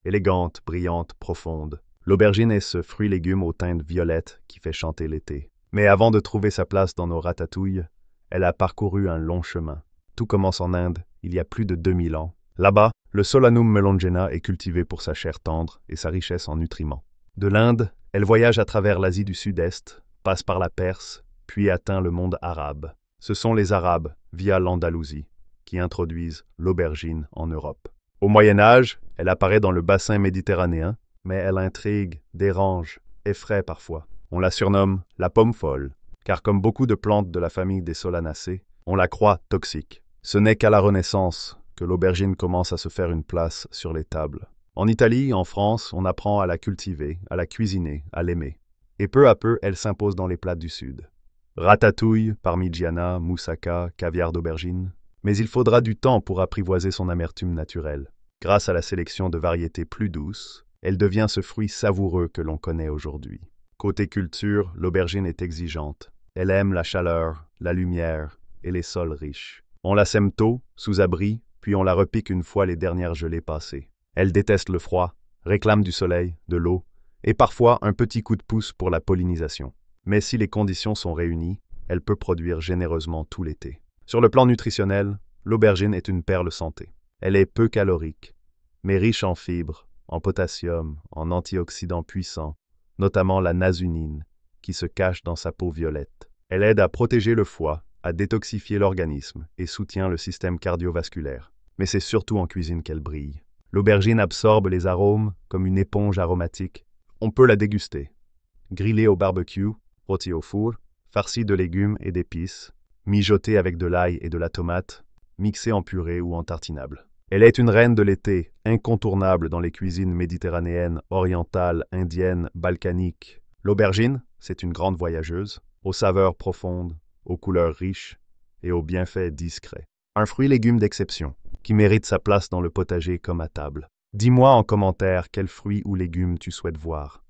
élégante, brillante, profonde. L'aubergine est ce fruit-légume aux teintes violettes qui fait chanter l'été. Mais avant de trouver sa place dans nos ratatouilles, elle a parcouru un long chemin. Tout commence en Inde, il y a plus de 2000 ans. Là-bas, le Solanum melongena est cultivé pour sa chair tendre et sa richesse en nutriments. De l'Inde, elle voyage à travers l'Asie du Sud-Est, passe par la Perse, puis atteint le monde arabe. Ce sont les Arabes, via l'Andalousie, qui introduisent l'aubergine en Europe. Au Moyen Âge, elle apparaît dans le bassin méditerranéen, mais elle intrigue, dérange, effraie parfois. On la surnomme la pomme folle, car comme beaucoup de plantes de la famille des Solanacées, on la croit toxique. Ce n'est qu'à la Renaissance que l'aubergine commence à se faire une place sur les tables. En Italie, en France, on apprend à la cultiver, à la cuisiner, à l'aimer. Et peu à peu, elle s'impose dans les plats du Sud. Ratatouille, parmigiana, moussaka, caviar d'aubergine. Mais il faudra du temps pour apprivoiser son amertume naturelle. Grâce à la sélection de variétés plus douces, elle devient ce fruit savoureux que l'on connaît aujourd'hui. Côté culture, l'aubergine est exigeante. Elle aime la chaleur, la lumière et les sols riches. On la sème tôt, sous abri, puis on la repique une fois les dernières gelées passées. Elle déteste le froid, réclame du soleil, de l'eau, et parfois un petit coup de pouce pour la pollinisation. Mais si les conditions sont réunies, elle peut produire généreusement tout l'été. Sur le plan nutritionnel, l'aubergine est une perle santé. Elle est peu calorique, mais riche en fibres, en potassium, en antioxydants puissants, notamment la nasunine, qui se cache dans sa peau violette. Elle aide à protéger le foie, à détoxifier l'organisme et soutient le système cardiovasculaire. Mais c'est surtout en cuisine qu'elle brille. L'aubergine absorbe les arômes comme une éponge aromatique. On peut la déguster. Grillée au barbecue, rôtie au four, farcie de légumes et d'épices, mijotée avec de l'ail et de la tomate, mixée en purée ou en tartinable. Elle est une reine de l'été, incontournable dans les cuisines méditerranéennes, orientales, indiennes, balkaniques. L'aubergine, c'est une grande voyageuse, aux saveurs profondes, aux couleurs riches et aux bienfaits discrets. Un fruit-légume d'exception, qui mérite sa place dans le potager comme à table. Dis-moi en commentaire quel fruit ou légume tu souhaites voir.